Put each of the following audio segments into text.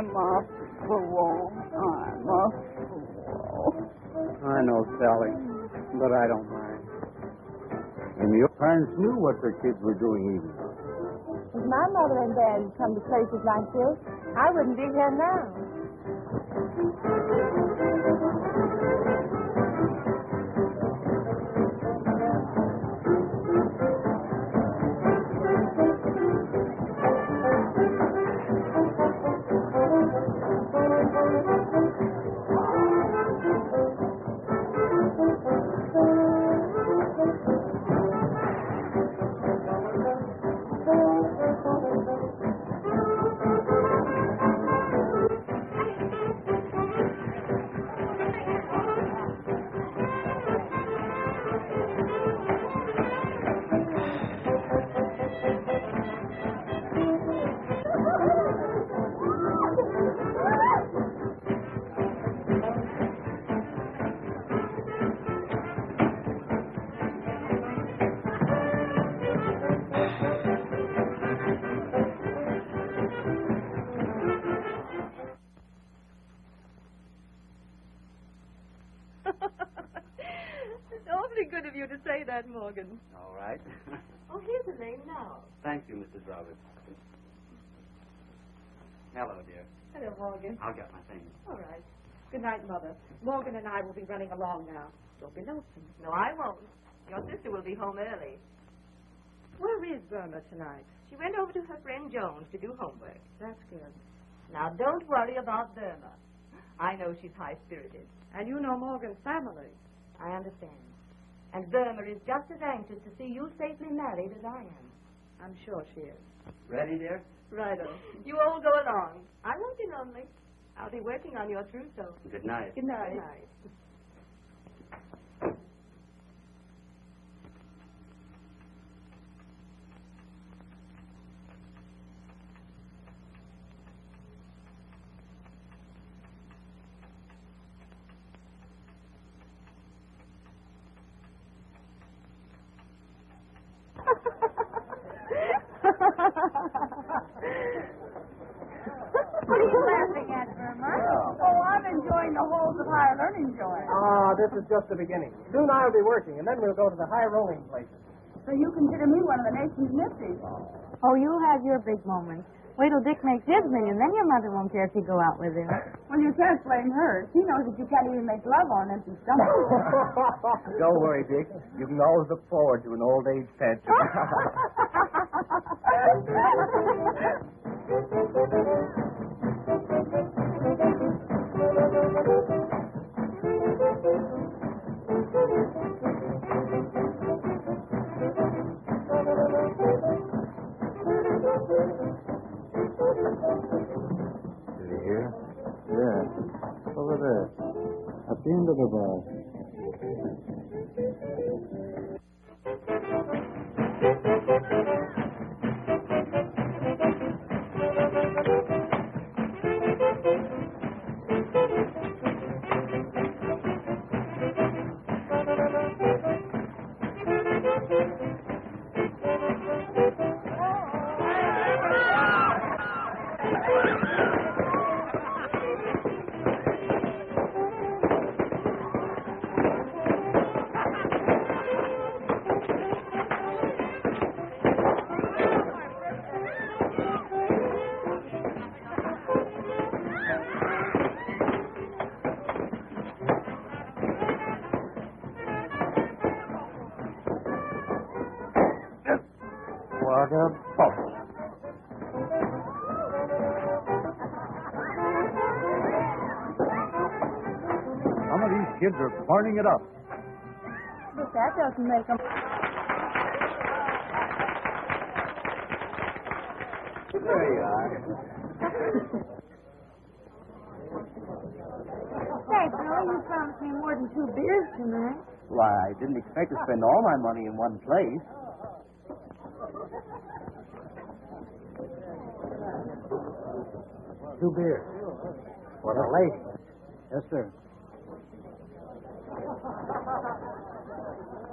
I'm a fool. I'm a fool. I know, Sally, but I don't mind. And your parents knew what their kids were doing even. If my mother and dad had come to places like this, I wouldn't be here now. It's awfully good of you to say that, Morgan. All right. Oh, here's the name now. Thank you, Mrs. Roberts. Hello, dear. Hello, Morgan. I'll get my things. All right. Good night, Mother. Morgan and I will be running along now. Don't be lonesome. No, I won't. Your sister will be home early. Where is Burma tonight? She went over to her friend Jones to do homework. That's good. Now, don't worry about Burma. I know she's high-spirited. And you know Morgan's family. I understand. And Burma is just as anxious to see you safely married as I am. I'm sure she is. Ready, dear? Righto. You all go along. I won't be lonely. I'll be working on your trousseau. Good night. Good night. Good night. What are you laughing at, Burma? Oh, I'm enjoying the halls of higher learning, Joy. Ah, this is just the beginning. Soon I'll be working, and then we'll go to the high rolling places. So you consider me one of the nation's nifties? Oh, you'll have your big moment. Wait till Dick makes his million, then your mother won't care if you go out with him. Well, you can't blame her. She knows that you can't even make love on an empty stomach. Don't worry, Dick. You can always look forward to an old age fancy. Here? Yeah. Over there. At the end of the bar. What a bubble. Some of these kids are burning it up. But that doesn't make them... There you are. Say, Billy, you promised me more than 2 beers tonight. Why, I didn't expect to spend all my money in one place. Two beers. For the lady. Yes, sir.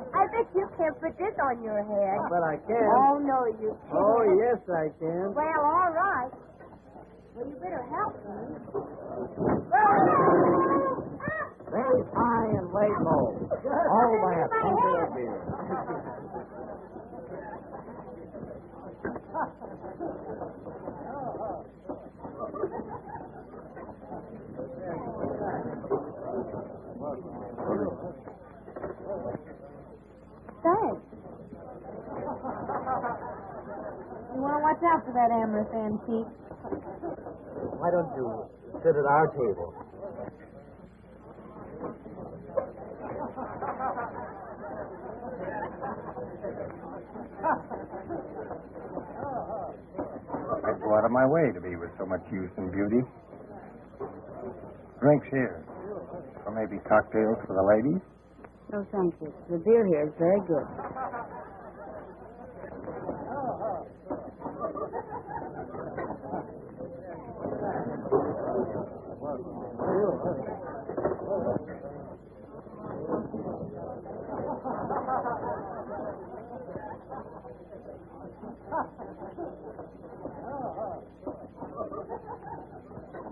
I bet you can't put this on your head. But I can. Oh, no, you can't. Oh, yes, I can. Well, all right. Well, you better help me. Very high and lay low. All that. Plenty of beer. Thanks. You want to watch out for that amorous antique. Why don't you sit at our table? I'd go out of my way to be with so much youth and beauty. Drinks here. Or maybe cocktails for the ladies. No, thank you. The beer here is very good.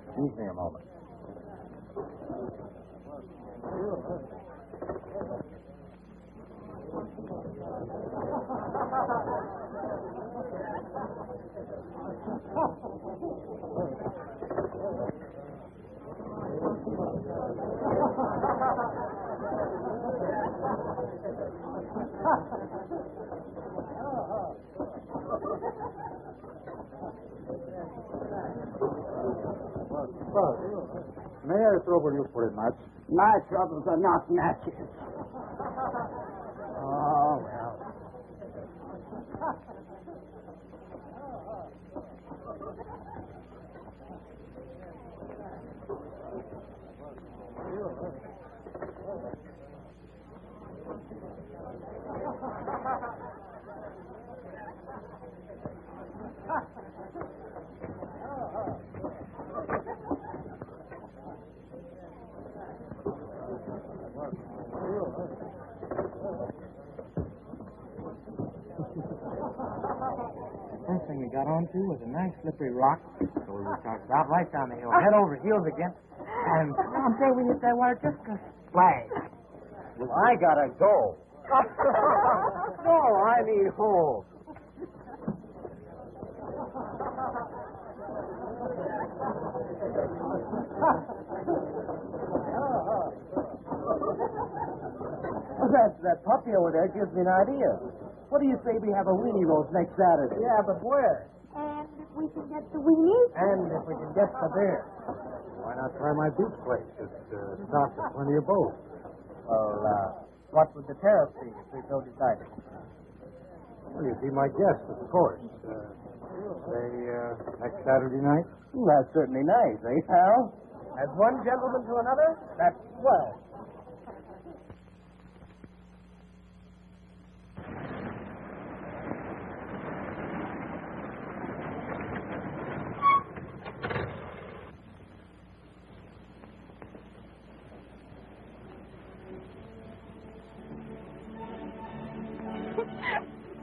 Excuse me a moment. May I trouble you for a match? My troubles are not matches. Oh, well. First thing we got onto was a nice slippery rock, so we started out right down the hill, head over heels again, and I'm sure we hit that water just a splash. Well, I gotta go. No, I mean home. That puppy over there gives me an idea. What do you say we have a weenie roast next Saturday? Yeah, but where? And if we can get the weenies? And if we can get the beer. Why not try my beach place? It stops at plenty of both. Well, what would the tariff be if we so decided? Well, you'd be my guest, of course. Say, next Saturday night? That's certainly nice, eh, pal? As one gentleman to another, that's swell.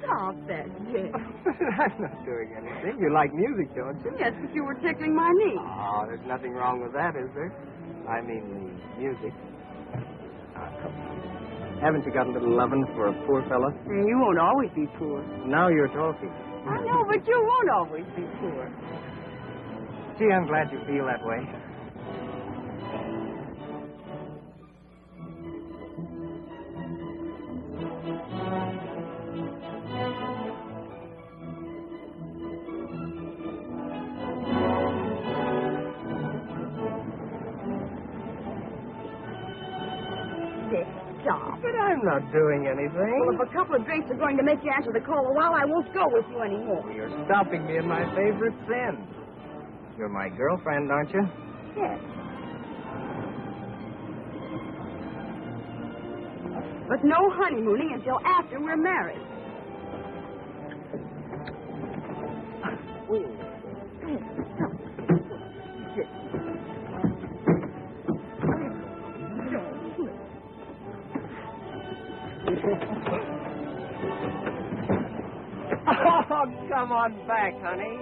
Stop that, Jim. I'm not doing anything. You like music, don't you? Yes, but you were tickling my knee. Oh, there's nothing wrong with that, is there? I mean, the music. Come on. Haven't you got a little lovin' for a poor fella? You won't always be poor. Now you're talking. I know, but you won't always be poor. Gee, I'm glad you feel that way. Stop. But I'm not doing anything. Well, if a couple of drinks are going to make you answer the call a while, I won't go with you anymore. You're stopping me in my favorite sin. You're my girlfriend, aren't you? Yes. But no honeymooning until after we're married. Oh, come on back, honey.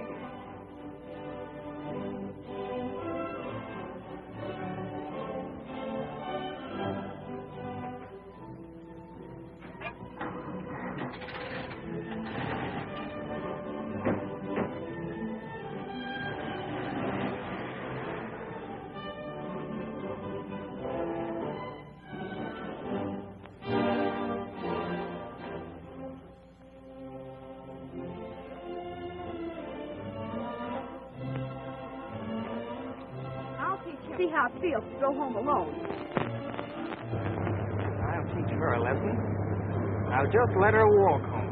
see how it feels to go home alone. I'll teach her a lesson. I'll just let her walk home.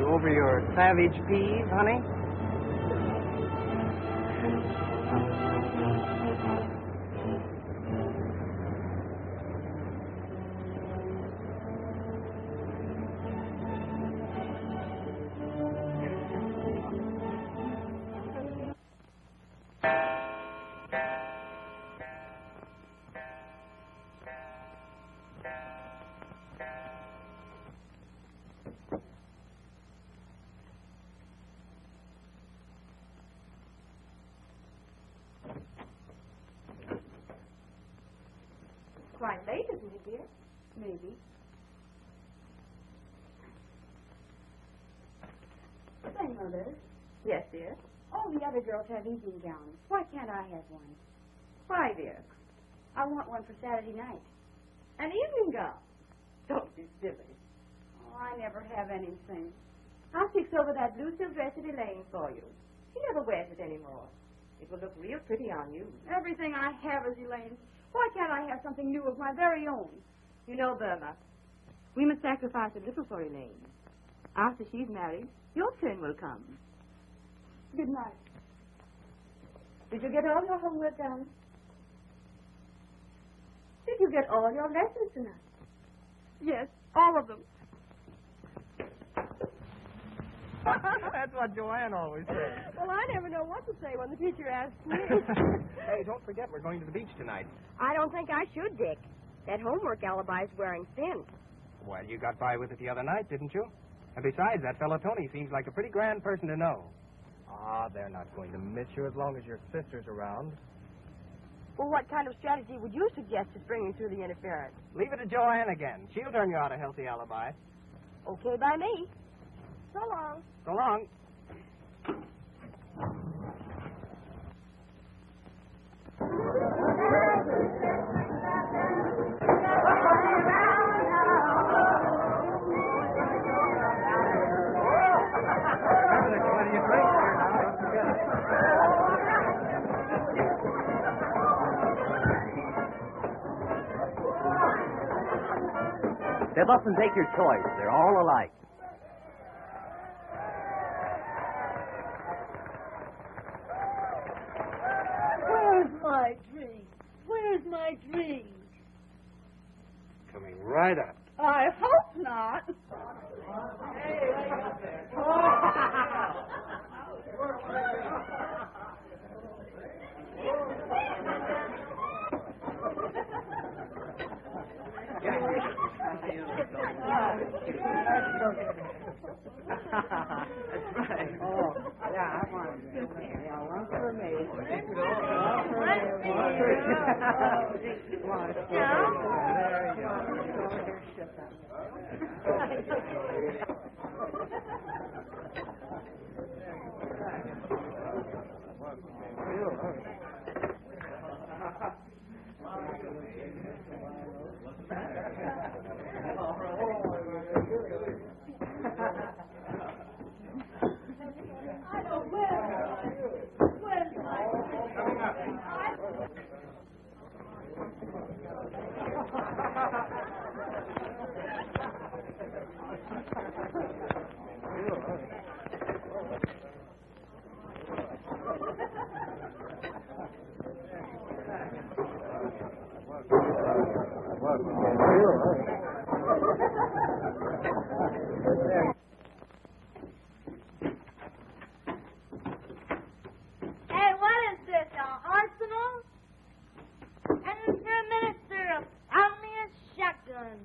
Over your savage peeve, honey? Quite late, isn't it, dear? Maybe. Say, Mother. Yes, dear. All the other girls have evening gowns. Why can't I have one? Why, dear? I want one for Saturday night. An evening gown. Don't be silly. Oh, I never have anything. I'll fix over that blue silk dress at Elaine for you. She never wears it anymore. It will look real pretty on you. Everything I have is Elaine's. Why can't I have something new of my very own? You know, Burma, we must sacrifice a little for Elaine. After she's married, your turn will come. Good night. Did you get all your homework done? Did you get all your lessons tonight? Yes, all of them. That's what Joanne always says. Well, I never know what to say when the teacher asks me. Hey, don't forget, we're going to the beach tonight. I don't think I should, Dick. That homework alibi's wearing thin. Well, you got by with it the other night, didn't you? And besides, that fellow Tony seems like a pretty grand person to know. Ah, they're not going to miss you as long as your sister's around. Well, what kind of strategy would you suggest to bringing through the interference? Leave it to Joanne again. She'll turn you out a healthy alibi. Okay by me. So long. So long. Step up and take your choice. They're all alike. Where's my drink? Where's my drink? Coming right up. I hope not. Hey, wake up there. That's right. Oh, yeah, I want it. Yeah, one for me. One for me. One for me. There you go. Here, shut up. Hey, what is this, an arsenal? And Mr. Minister, found me a shotgun.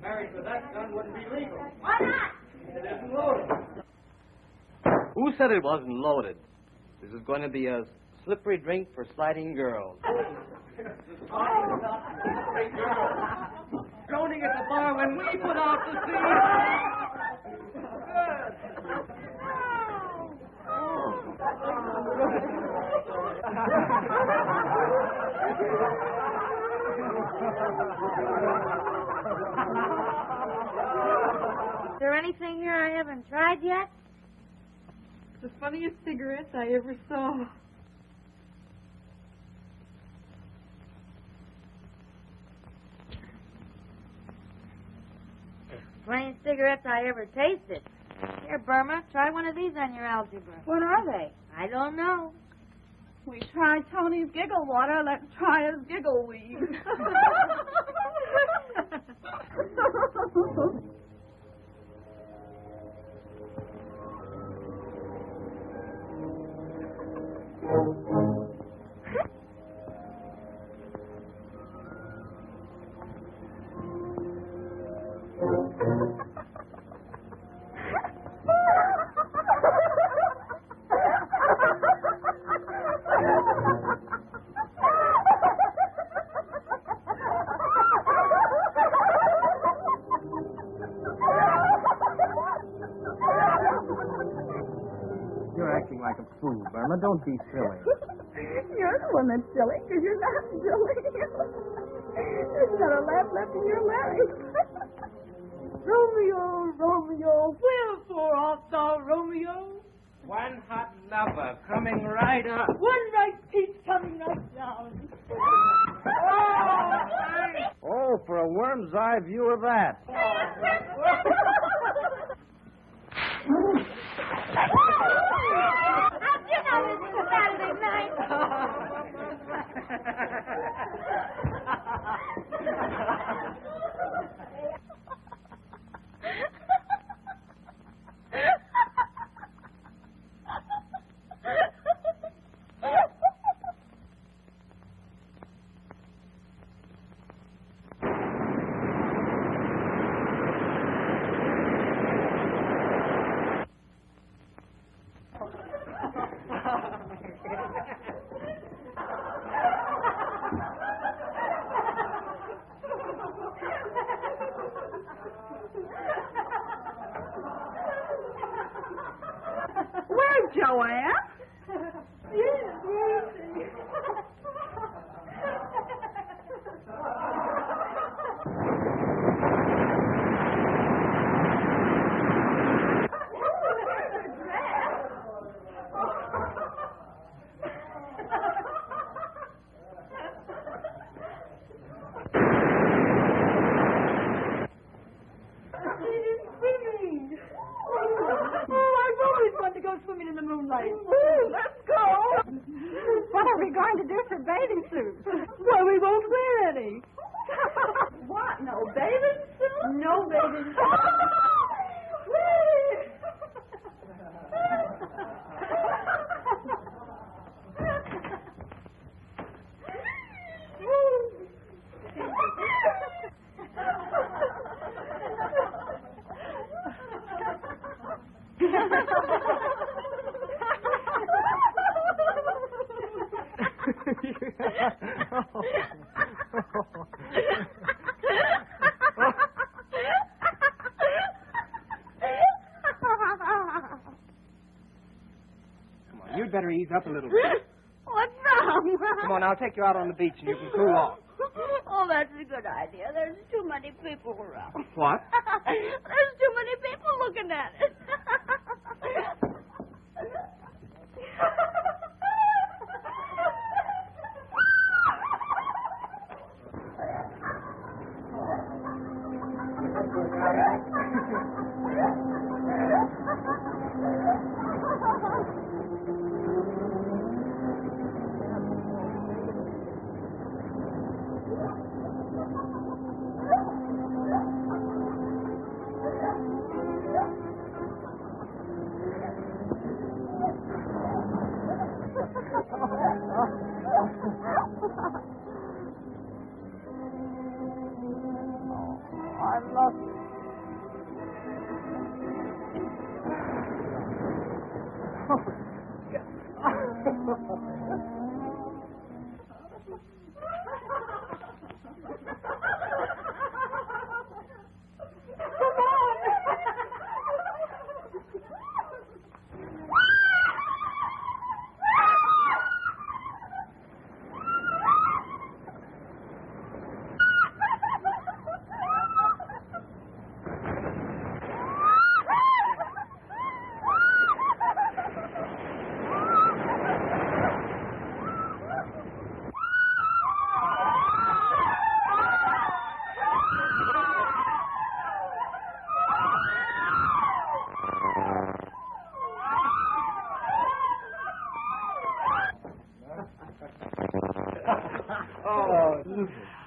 Married with that gun wouldn't be legal. Why not? It isn't loaded. Who said it wasn't loaded? This is going to be a slippery drink for sliding girls. Droning at the bar when we put out the scene. Is there anything here I haven't tried yet? The funniest cigarettes I ever saw. Funniest cigarettes I ever tasted. Here, Burma, try one of these on your algebra. What are they? I don't know. We tried Tony's giggle water. Let's try his giggle weed. You're acting like a fool, Burma. Don't be silly. You're the one that's silly, because you're not silly. There's not a laugh left in your larynx. Romeo, Romeo, wherefore art thou Romeo? One hot lover coming right up. One right piece coming right down. Oh, for a worm's eye view of that. How'd you know this was Saturday night? Where's Joanne? Swimming in the moonlight. Let's go. What are we going to do for bathing suits? Well, we won't wear any. What? No bathing suit? No bathing You'd better ease up a little bit. What's wrong? Come on, I'll take you out on the beach and you can cool off. Oh, that's a good idea. There's too many people around. What? There's too many people looking at it. I love you.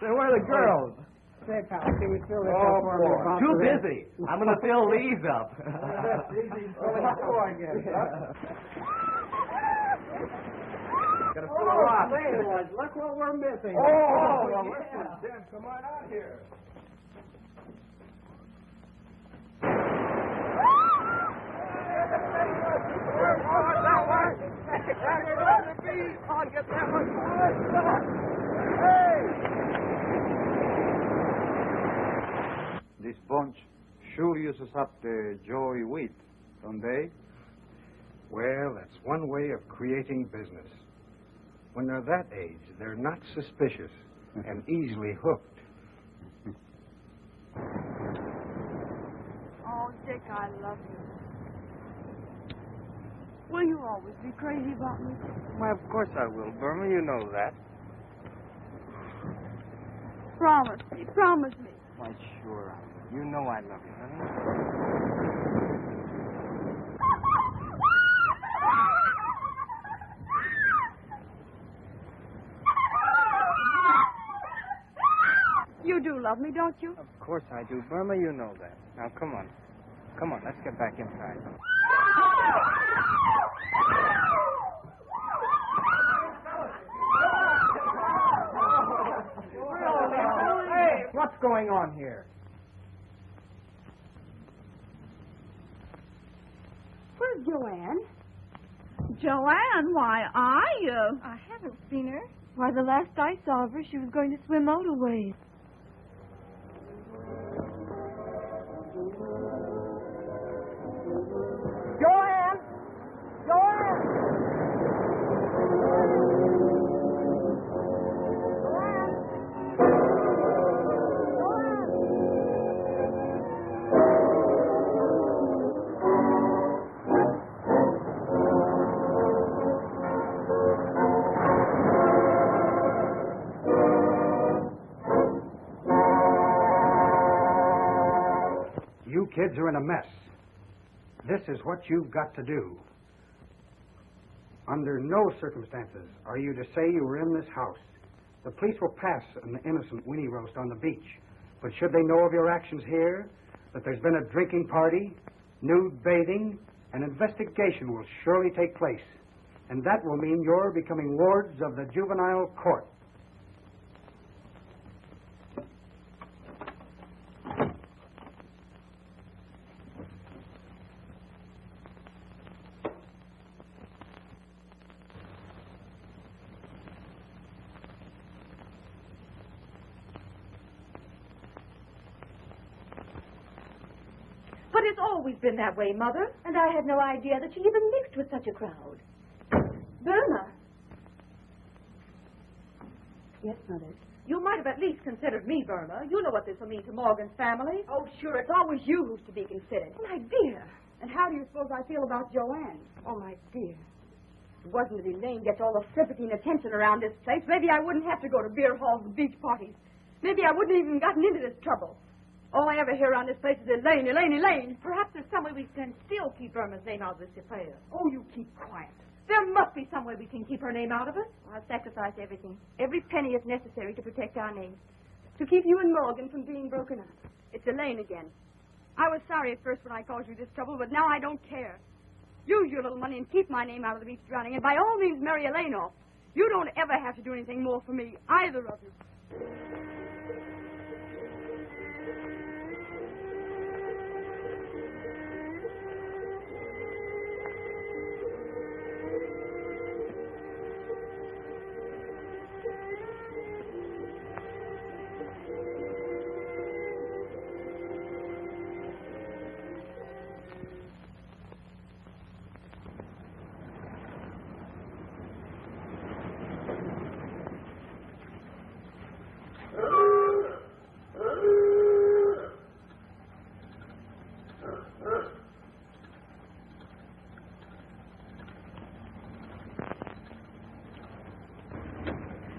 Say, where are the girls? Say, pal, can you fill this Oh, up for me? boy. Too busy. I'm going to fill these up. Gotta fill her up. Boys, look what we're missing. Oh, well, listen, Jim, come on out here. This bunch sure uses up the joy wheat, don't they? Well, that's one way of creating business. When they're that age, they're not suspicious and easily hooked. Oh, Dick, I love you. Will you always be crazy about me? Why, of course I will, Burma. You know that. Promise me. Promise me. Why, sure I will. You know I love you, honey. You do love me, don't you? Of course I do, Burma. You know that. Now, come on. Come on, let's get back inside. Hey, what's going on here? Where's Joanne? Joanne, why, I haven't seen her. Why, the last I saw of her, she was going to swim out a ways. Joanne! Joanne! You kids are in a mess. This is what you've got to do. Under no circumstances are you to say you were in this house. The police will pass an innocent Winnie roast on the beach. But should they know of your actions here, that there's been a drinking party, nude bathing, an investigation will surely take place. And that will mean you're becoming wards of the juvenile court. But it's always been that way, Mother. And I had no idea that she even mixed with such a crowd. Burma. Yes, Mother. You might have at least considered me, Burma. You know what this will mean to Morgan's family. Oh, sure. It's always you who's to be considered. My dear. And how do you suppose I feel about Joanne? Oh, my dear. If it wasn't that Elaine gets all the sympathy and attention around this place, maybe I wouldn't have to go to beer halls and beach parties. Maybe I wouldn't have even gotten into this trouble. All I ever hear around this place is Elaine, Elaine, Elaine. Perhaps there's some way we can still keep Burma's name out of this affair. Oh, you keep quiet. There must be some way we can keep her name out of it. I'll sacrifice everything. Every penny is necessary to protect our name. To keep you and Morgan from being broken up. It's Elaine again. I was sorry at first when I caused you this trouble, but now I don't care. Use your little money and keep my name out of the beach drowning, and by all means marry Elaine off. You don't ever have to do anything more for me, either of you.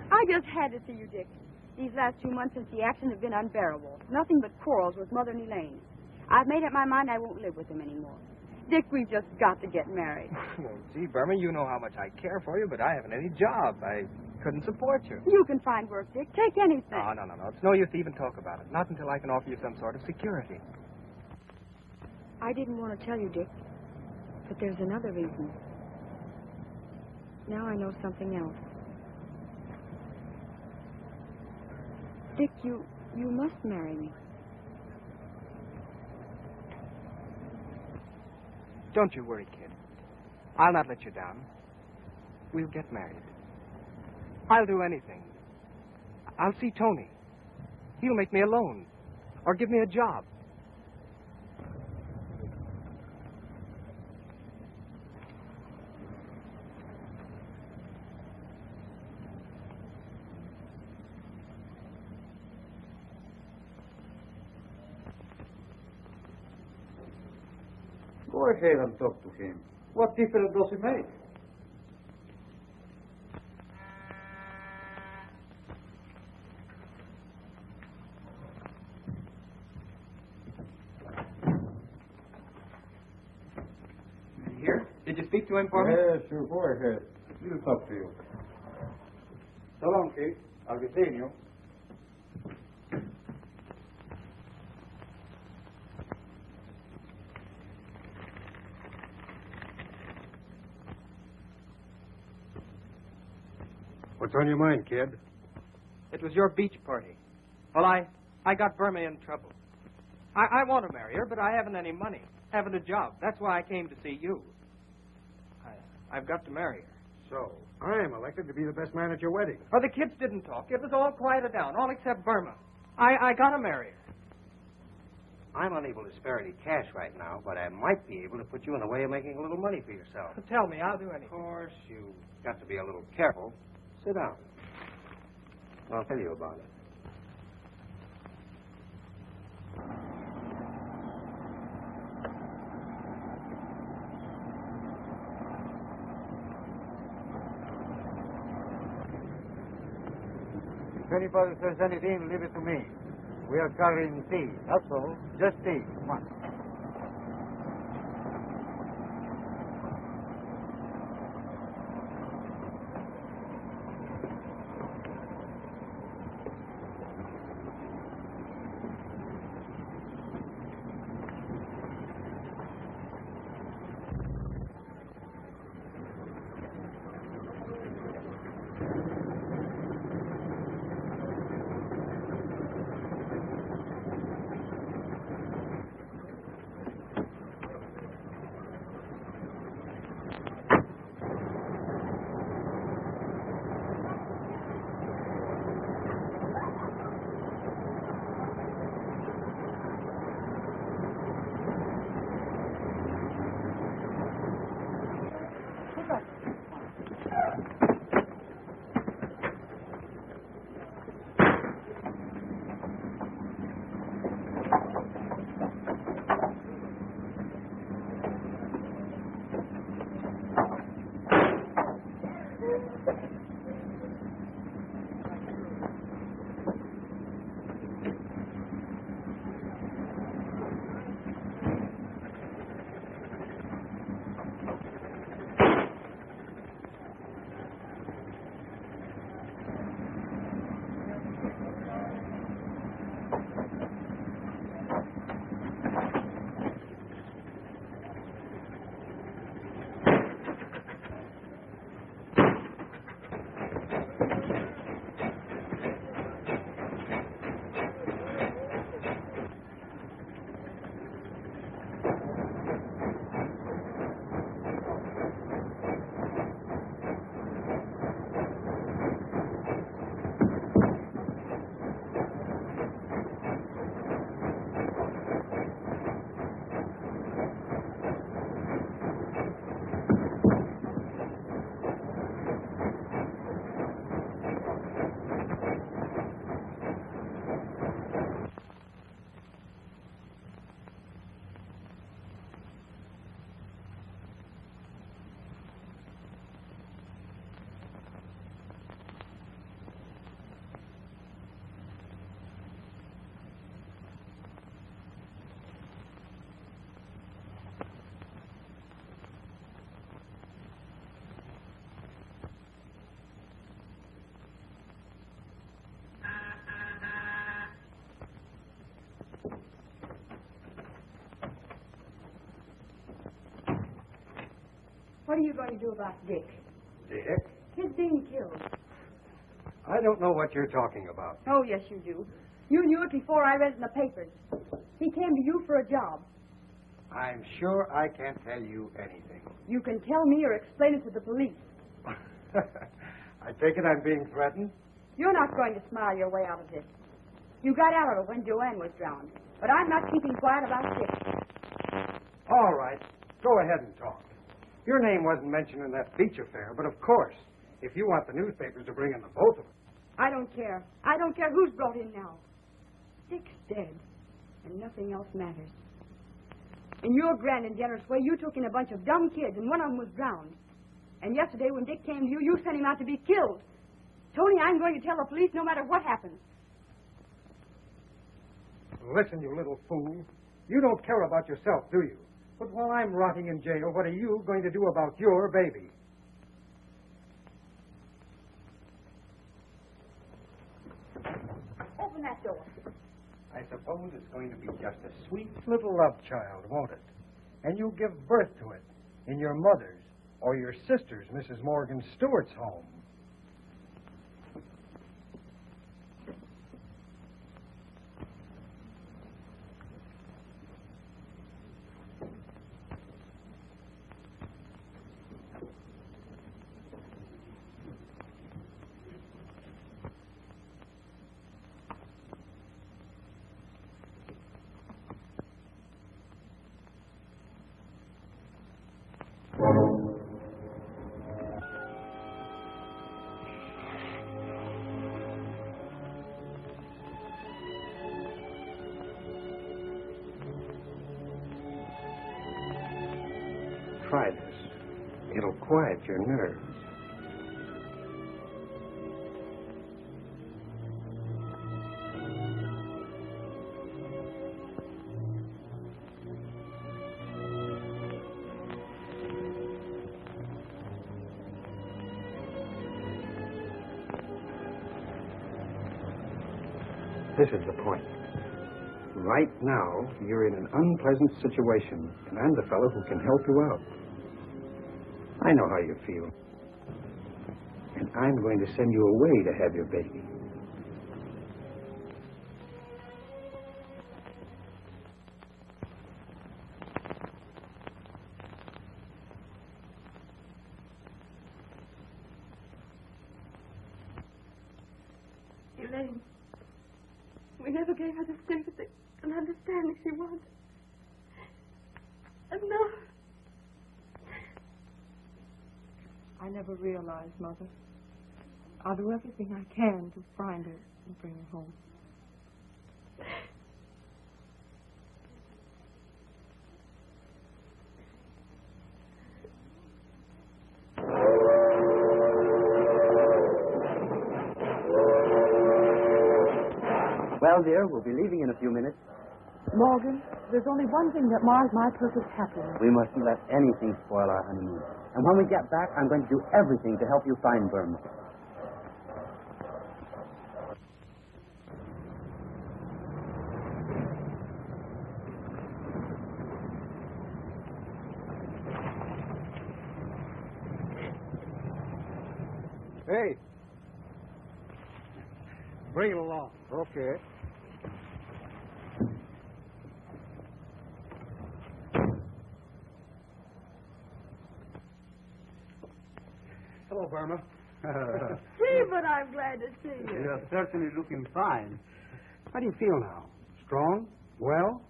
I just had to see you, Dick. These last 2 months since the accident have been unbearable. Nothing but quarrels with Mother and Elaine. I've made up my mind I won't live with them anymore. Dick, we've just got to get married. Well, gee, Burma, you know how much I care for you, but I haven't any job. I couldn't support you. You can find work, Dick. Take anything. No. It's no use to even talk about it. Not until I can offer you some sort of security. I didn't want to tell you, Dick, but there's another reason. Now I know something else. Dick, you must marry me. Don't you worry, kid. I'll not let you down. We'll get married. I'll do anything. I'll see Tony. He'll make me a loan or give me a job. Go ahead and talk to him. What difference does it make? Here? Did you speak to him for me? Yeah, sure. Go ahead. He'll talk to you. So long, Chief. I'll be seeing you. What's on your mind, kid? It was your beach party. Well, I got Burma in trouble. I want to marry her, but I haven't any money. Haven't a job. That's why I came to see you. I've got to marry her. So, I am elected to be the best man at your wedding. Well, the kids didn't talk. It was all quieted down, all except Burma. I got to marry her. I'm unable to spare any cash right now, but I might be able to put you in a way of making a little money for yourself. Tell me, I'll do anything. Of course, you've got to be a little careful. Sit down. I'll tell you about it. If anybody says anything, leave it to me. We are carrying tea. That's all. Just tea. Come on. What are you going to do about Dick? Dick? His being killed. I don't know what you're talking about. Oh, yes, you do. You knew it before I read it in the papers. He came to you for a job. I'm sure I can't tell you anything. You can tell me or explain it to the police. I take it I'm being threatened? You're not going to smile your way out of this. You got out of it when Joanne was drowned. But I'm not keeping quiet about Dick. All right. Go ahead and talk. Your name wasn't mentioned in that beach affair, but of course, if you want the newspapers to bring in the both of them. I don't care. I don't care who's brought in now. Dick's dead, and nothing else matters. In your grand and generous way, you took in a bunch of dumb kids, and one of them was drowned. And yesterday, when Dick came to you, you sent him out to be killed. Tony, I'm going to tell the police no matter what happens. Listen, you little fool. You don't care about yourself, do you? But while I'm rotting in jail, what are you going to do about your baby? Open that door. I suppose it's going to be just a sweet little love child, won't it? And you give birth to it in your mother's or your sister's, Mrs. Morgan Stewart's home. Try this. It'll quiet your nerves. This is the point. Right now, you're in an unpleasant situation, and I'm the fellow who can help you out. I know how you feel. And I'm going to send you away to have your baby. Elaine, we never gave her the sympathy and understanding she wanted. And now... I never realized, Mother. I'll do everything I can to find her and bring her home. Well, dear, we'll be leaving in a few minutes. Morgan, there's only one thing that mars my perfect happiness. We mustn't let anything spoil our honeymoon. And when we get back, I'm going to do everything to help you find Burma. Hey. Bring it along. Okay. Hello, Burma. Gee, but I'm glad to see you. You're certainly looking fine. How do you feel now? Strong? Well?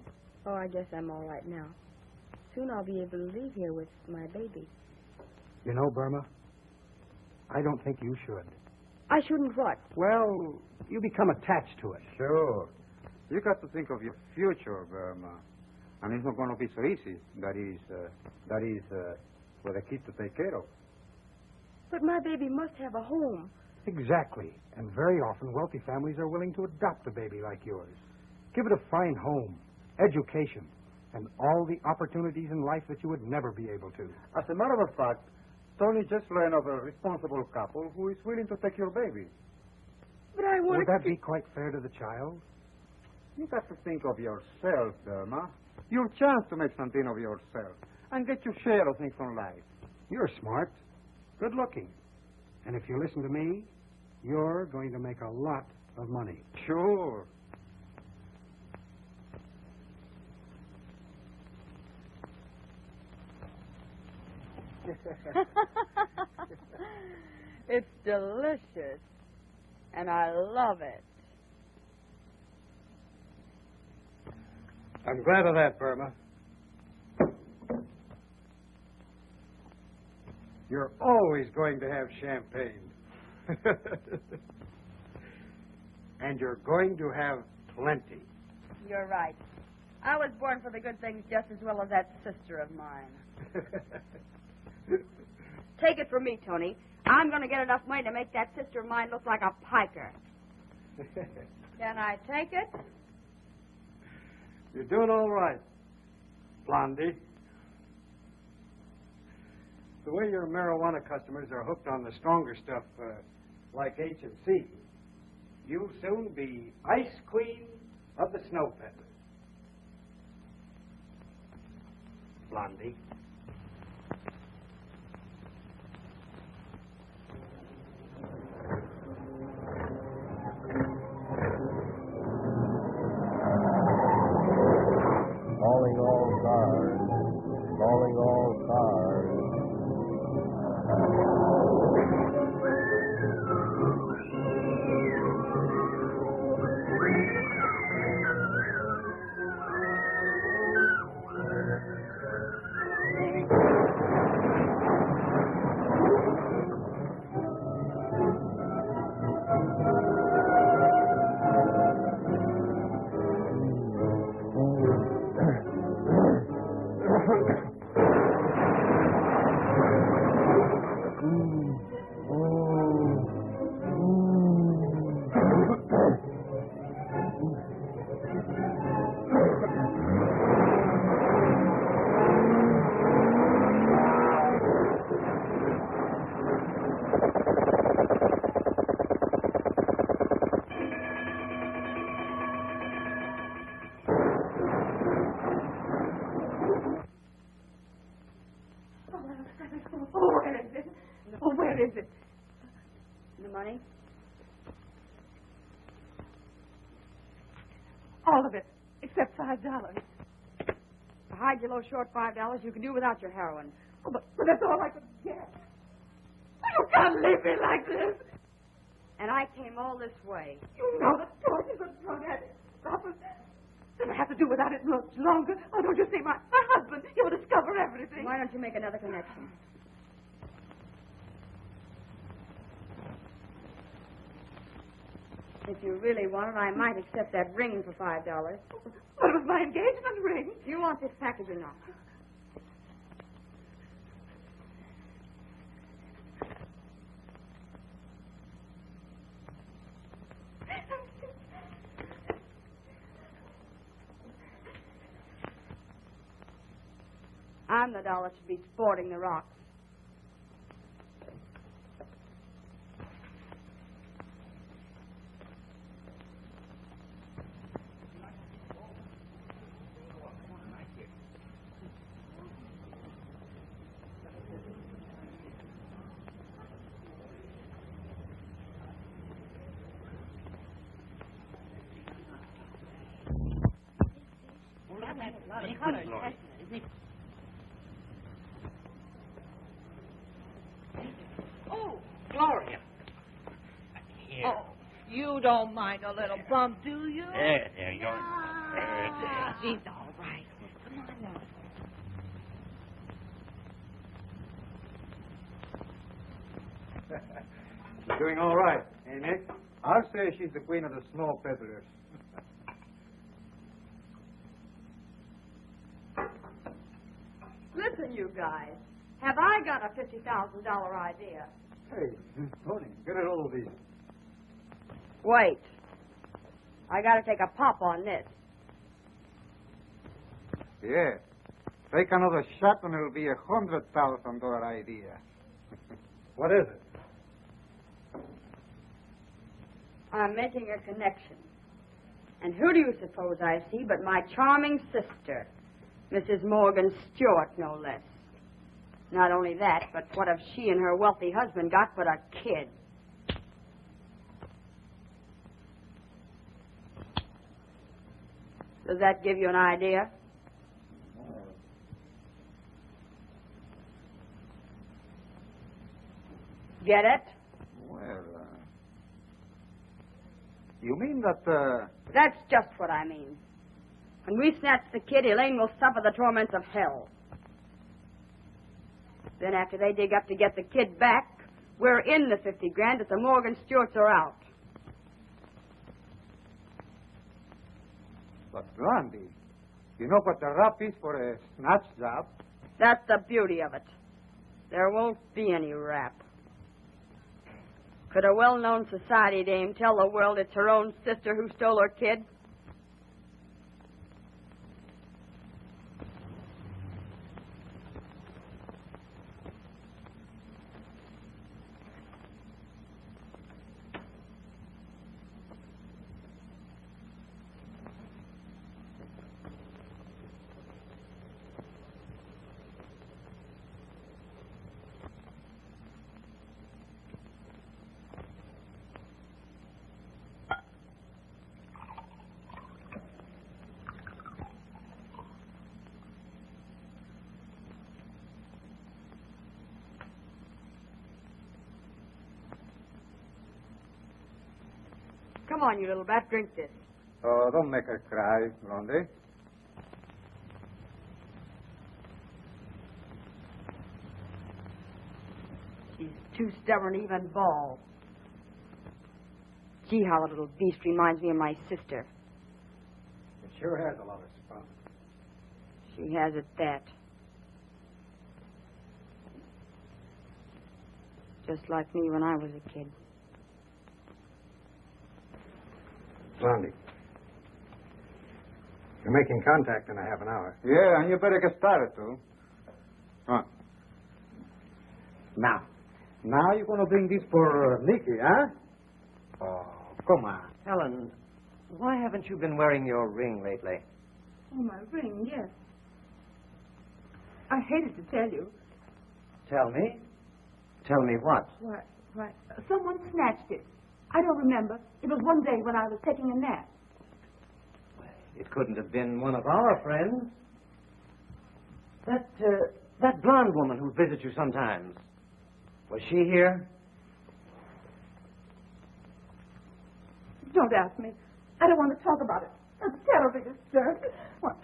Oh, I guess I'm all right now. Soon I'll be able to leave here with my baby. You know, Burma, I don't think you should. I shouldn't what? Well, you become attached to it. Sure. You got to think of your future, Burma. And it's not going to be so easy. That is for the kids to take care of. But my baby must have a home. Exactly. And very often wealthy families are willing to adopt a baby like yours. Give it a fine home, education, and all the opportunities in life that you would never be able to. As a matter of fact, Tony just learned of a responsible couple who is willing to take your baby. But I want Would that be quite fair to the child? You got to think of yourself, Burma. Your chance to make something of yourself and get your share of things from life. You're smart, good looking. And if you listen to me, you're going to make a lot of money. Sure. It's delicious, and I love it. I'm glad of that, Burma. You're always going to have champagne. And you're going to have plenty. You're right. I was born for the good things just as well as that sister of mine. Take it from me, Tony. I'm going to get enough money to make that sister of mine look like a piker. Can I take it? You're doing all right, Blondie. The way your marijuana customers are hooked on the stronger stuff, like H&C, you'll soon be Ice Queen of the Snow Peddlers. Blondie. Calling all cars. Calling all cars. Where is it? The money? All of it, except $5. To hide your low short $5, you can do without your heroin. Oh, but that's all I could get. You can't leave me like this. And I came all this way. You know the truth. You're a drug addict. Stop it. Then I have to do without it much longer. Oh, don't you see, my husband, he'll discover everything. Why don't you make another connection? If you really want it, I might accept that ring for $5. Well, it was my engagement ring. Do you want this package or not? I'm the doll that should be sporting the rocks. Oh, Gloria. Here. Oh, you don't mind a little bump, do you? There you go. She's all right. Come on now. She's doing all right, eh, Nick? I'll say she's the queen of the snow peddlers. Listen, you guys. Have I got a $50,000 idea? Hey, Tony, get a hold of these. Wait. I got to take a pop on this. Yeah. Take another shot and it'll be a $100,000 idea. What is it? I'm making a connection. And who do you suppose I see but my charming sister, Mrs. Morgan Stewart, no less. Not only that, but what have she and her wealthy husband got but a kid? Does that give you an idea? Get it? Well, you mean that, That's just what I mean. When we snatch the kid, Elaine will suffer the torments of hell. Then after they dig up to get the kid back, we're in the 50 grand if the Morgan Stewarts are out. But Blondie, you know what the rap is for a snatch job? That's the beauty of it. There won't be any rap. Could a well-known society dame tell the world it's her own sister who stole her kid? Come on, you little bat, drink this. Oh, don't make her cry, Blondie. She's too stubborn to even bawl. Gee, how the little beast reminds me of my sister. It sure has a lot of spunk. She has at that. Just like me when I was a kid. Blondie. You're making contact in a half an hour. Yeah, and you better get started, too. Huh. Now you're going to bring this for Nicky, huh? Oh, come on. Helen, why haven't you been wearing your ring lately? Oh, my ring, yes. I hated to tell you. Tell me. Tell me what? Why, someone snatched it. I don't remember. It was one day when I was taking a nap. It couldn't have been one of our friends. That blonde woman who visits you sometimes. Was she here? Don't ask me. I don't want to talk about it. I'm terribly disturbed. What?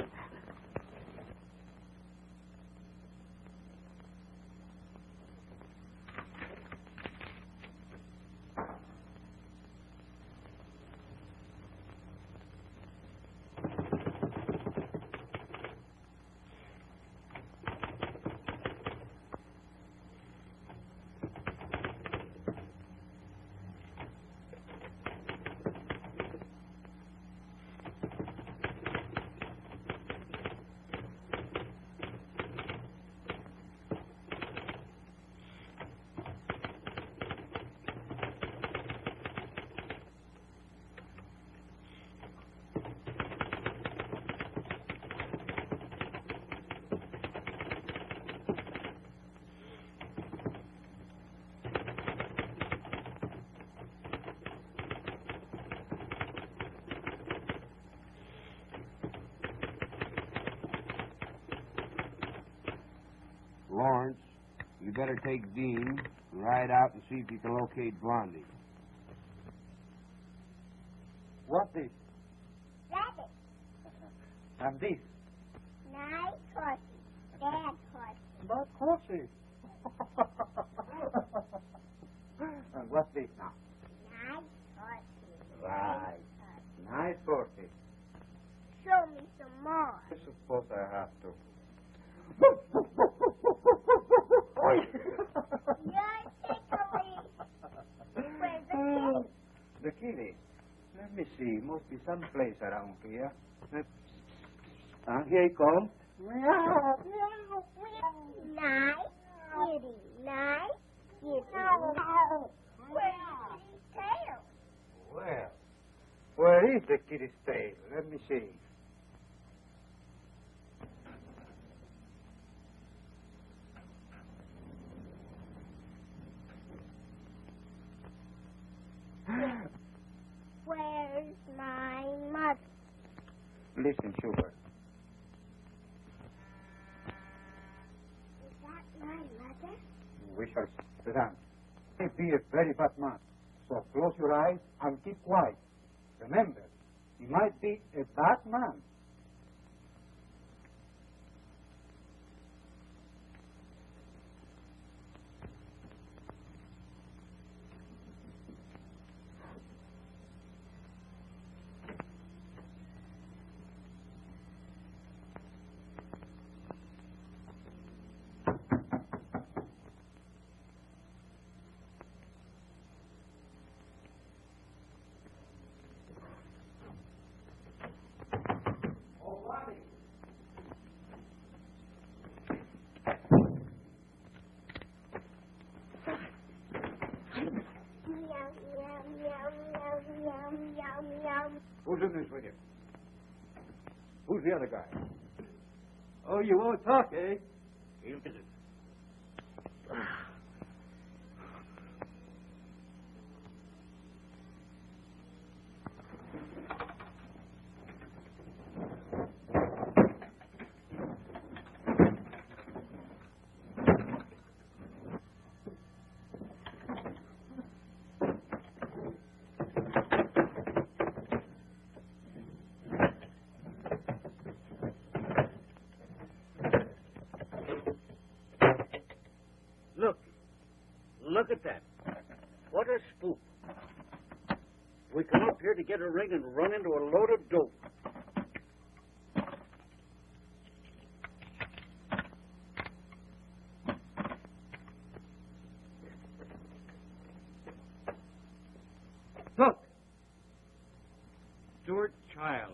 Lawrence, you better take Dean and ride out and see if you can locate Blondie. What is? Rabbit. And this? Nice horsey. Bad horsey. But horsey. And what's this now? Nice horsey. Right. Nice horsey. Show me some more. I suppose I have to. You're tickly. Where's the kid? The kitty. Let me see. Must be some place around here. Here he comes. Nice kitty. Nice kitty. Where's the kitty's tail? Well, where is the kitty's tail? Let me see. listen, sugar. Is that my mother? We shall sit down. He be a very bad man. So close your eyes and keep quiet. Remember, he might be a bad man. Who's in this with you? Who's the other guy? Oh, you won't talk, eh? He'll get it. Look at that. What a spook. We come up here to get a ring and run into a load of dope. Look. Stuart Child.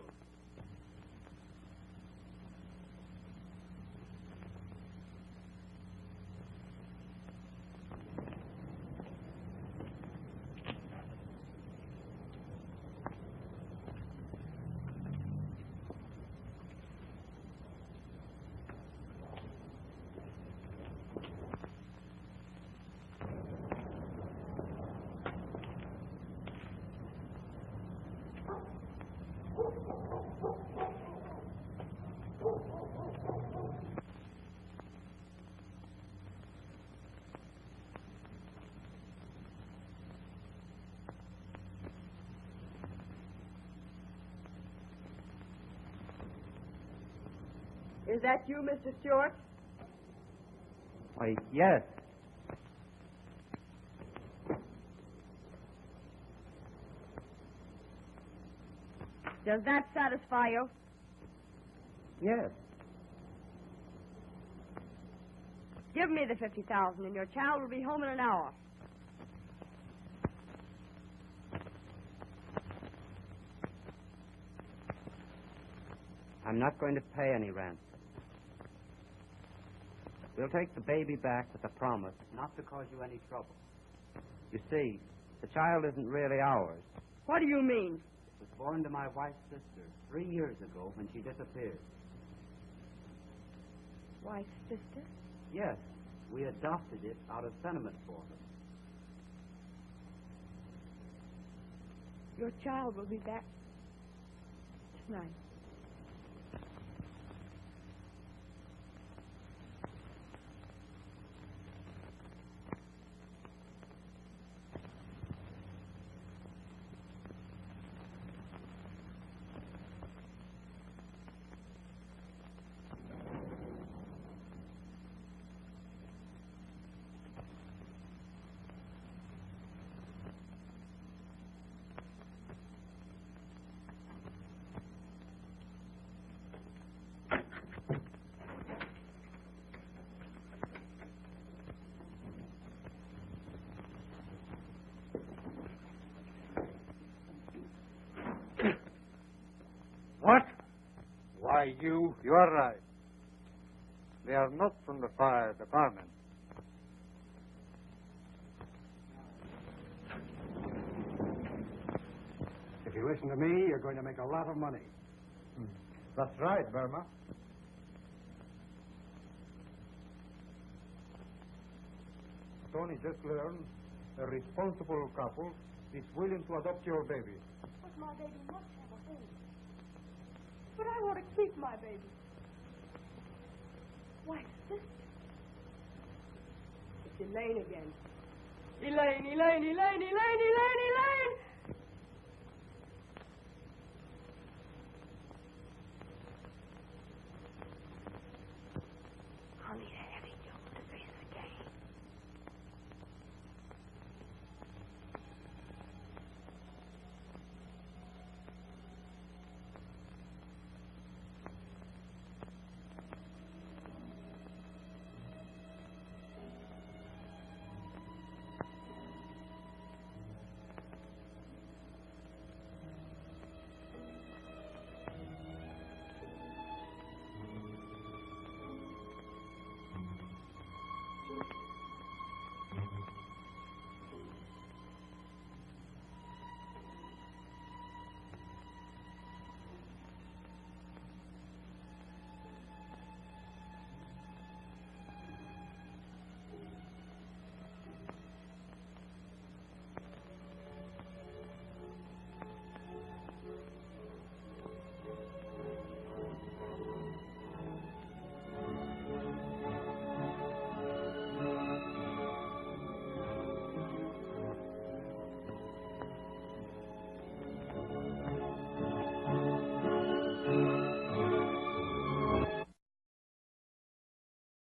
Is that you, Mr. Stewart? Why, yes. Does that satisfy you? Yes. Give me the $50,000 and your child will be home in an hour. I'm not going to pay any ransom. We'll take the baby back with a promise not to cause you any trouble. You see, the child isn't really ours. What do you mean? It was born to my wife's sister 3 years ago when she disappeared. Wife's sister? Yes, we adopted it out of sentiment for her. Your child will be back tonight. What? Why, you are right. They are not from the fire department. If you listen to me, you're going to make a lot of money. That's right, Burma. Tony just learned a responsible couple is willing to adopt your baby. But my baby must have a home. But I want to keep my baby. Why, sister. It's Elaine again. Elaine, Elaine, Elaine, Elaine,